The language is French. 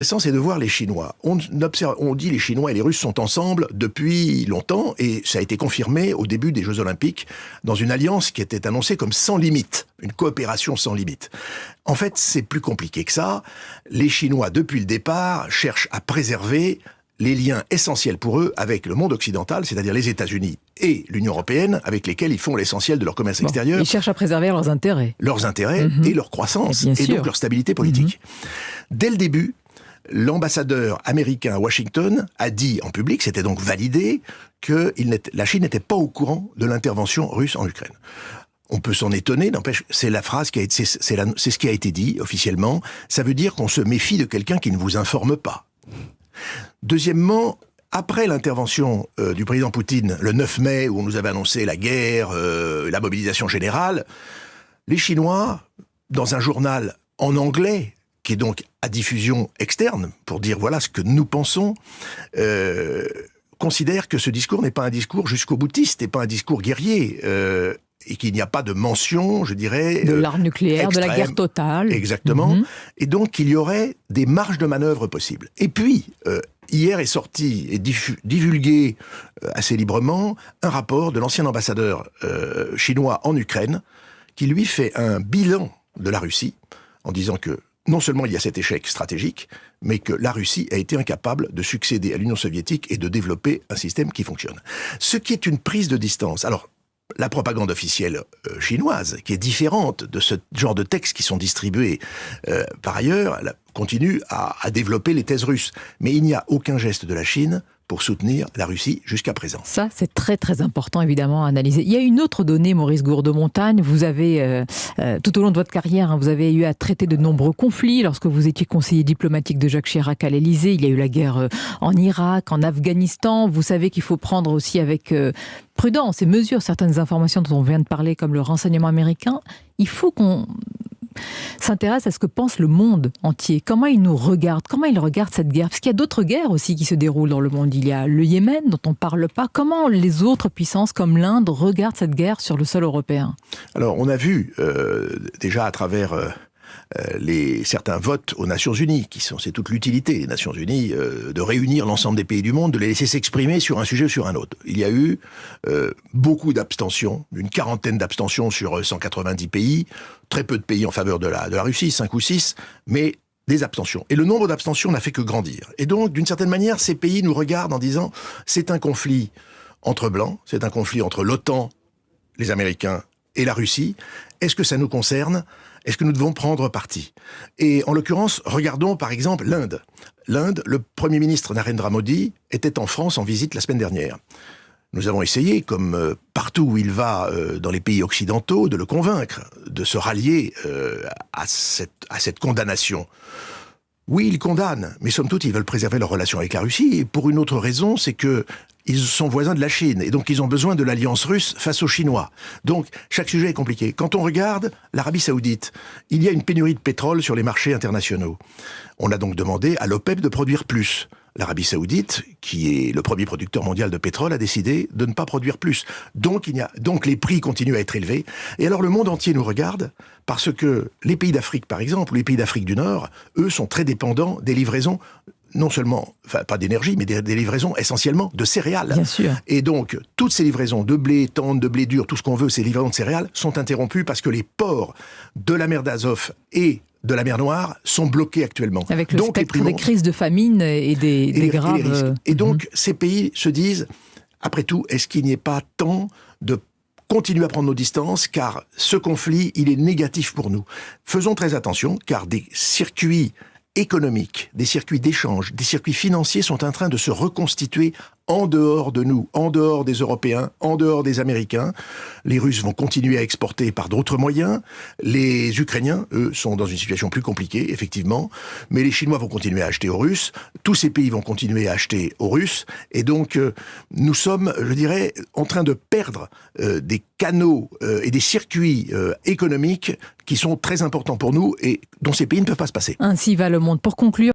L'essence, c'est de voir les Chinois. On dit les Chinois et les Russes sont ensemble depuis longtemps, et ça a été confirmé au début des Jeux Olympiques dans une alliance qui était annoncée comme sans limite, une coopération sans limite. En fait, c'est plus compliqué que ça. Les Chinois, depuis le départ, cherchent à préserver les liens essentiels pour eux avec le monde occidental, c'est-à-dire les États-Unis et l'Union européenne, avec lesquels ils font l'essentiel de leur commerce extérieur. Ils cherchent à préserver leurs intérêts. Leurs intérêts et leur croissance, et donc leur stabilité politique. Dès le début, l'ambassadeur américain à Washington a dit en public, c'était donc validé, que la Chine n'était pas au courant de l'intervention russe en Ukraine. On peut s'en étonner, n'empêche, c'est la phrase qui a été, c'est ce qui a été dit officiellement. Ça veut dire qu'on se méfie de quelqu'un qui ne vous informe pas. Deuxièmement, après l'intervention du président Poutine, le 9 mai, où on nous avait annoncé la guerre, la mobilisation générale, les Chinois, dans un journal en anglais, qui est donc à diffusion externe, pour dire voilà ce que nous pensons, considèrent que ce discours n'est pas un discours jusqu'au boutiste, n'est pas un discours guerrier, et qu'il n'y a pas de mention, je dirais... de l'arme nucléaire, extrême, de la guerre totale. Exactement. Et donc, qu'il y aurait des marges de manœuvre possibles. Et puis, hier est sorti et divulgué assez librement un rapport de l'ancien ambassadeur chinois en Ukraine, qui lui fait un bilan de la Russie, en disant que non seulement il y a cet échec stratégique, mais que la Russie a été incapable de succéder à l'Union soviétique et de développer un système qui fonctionne. Ce qui est une prise de distance. Alors, la propagande officielle chinoise, qui est différente de ce genre de textes qui sont distribués par ailleurs, elle continue à développer les thèses russes. Mais il n'y a aucun geste de la Chine pour soutenir la Russie jusqu'à présent. Ça, c'est très très important évidemment à analyser. Il y a une autre donnée, Maurice Gourde-Montagne. Vous avez, tout au long de votre carrière, vous avez eu à traiter de nombreux conflits. Lorsque vous étiez conseiller diplomatique de Jacques Chirac à l'Élysée, il y a eu la guerre en Irak, en Afghanistan. Vous savez qu'il faut prendre aussi avec prudence et mesure certaines informations dont on vient de parler, comme le renseignement américain. Il faut qu'on s'intéresse à ce que pense le monde entier. Comment il nous regarde? Comment il regarde cette guerre? Parce qu'il y a d'autres guerres aussi qui se déroulent dans le monde. Il y a le Yémen, dont on ne parle pas. Comment les autres puissances, comme l'Inde, regardent cette guerre sur le sol européen? Alors, on a vu déjà à travers certains votes aux Nations Unies, c'est toute l'utilité des Nations Unies, de réunir l'ensemble des pays du monde, de les laisser s'exprimer sur un sujet ou sur un autre. Il y a eu beaucoup d'abstentions, une quarantaine d'abstentions sur 190 pays, très peu de pays en faveur de la Russie, 5 ou 6, mais des abstentions. Et le nombre d'abstentions n'a fait que grandir. Et donc, d'une certaine manière, ces pays nous regardent en disant c'est un conflit entre blancs, c'est un conflit entre l'OTAN, les Américains et la Russie. Est-ce que ça nous concerne ? Est-ce que nous devons prendre parti? Et en l'occurrence, regardons par exemple l'Inde. L'Inde, le Premier ministre Narendra Modi était en France en visite la semaine dernière. Nous avons essayé, comme partout où il va dans les pays occidentaux, de le convaincre de se rallier à cette condamnation. Oui, ils condamnent, mais somme toute, ils veulent préserver leur relation avec la Russie. Et pour une autre raison, c'est que ils sont voisins de la Chine, et donc ils ont besoin de l'alliance russe face aux Chinois. Donc, chaque sujet est compliqué. Quand on regarde l'Arabie Saoudite, il y a une pénurie de pétrole sur les marchés internationaux. On a donc demandé à l'OPEP de produire plus. L'Arabie Saoudite, qui est le premier producteur mondial de pétrole, a décidé de ne pas produire plus. Donc les prix continuent à être élevés. Et alors le monde entier nous regarde, parce que les pays d'Afrique, par exemple, ou les pays d'Afrique du Nord, eux sont très dépendants des livraisons, non seulement, enfin pas d'énergie, mais des livraisons essentiellement de céréales. Bien sûr. Et donc, toutes ces livraisons de blé, tendre, de blé dur, tout ce qu'on veut, ces livraisons de céréales, sont interrompues parce que les ports de la mer d'Azov et de la mer Noire sont bloqués actuellement. Avec le spectre des crises de famine et des graves... Et les risques. Et donc, ces pays se disent, après tout, est-ce qu'il n'y ait pas temps de continuer à prendre nos distances, car ce conflit, il est négatif pour nous. Faisons très attention, car des circuits économiques, des circuits d'échange, des circuits financiers sont en train de se reconstituer en dehors de nous, en dehors des Européens, en dehors des Américains. Les Russes vont continuer à exporter par d'autres moyens. Les Ukrainiens, eux, sont dans une situation plus compliquée, effectivement. Mais les Chinois vont continuer à acheter aux Russes. Tous ces pays vont continuer à acheter aux Russes. Et donc, nous sommes, je dirais, en train de perdre des canaux et des circuits économiques qui sont très importants pour nous et dont ces pays ne peuvent pas se passer. Ainsi va le monde. Pour conclure,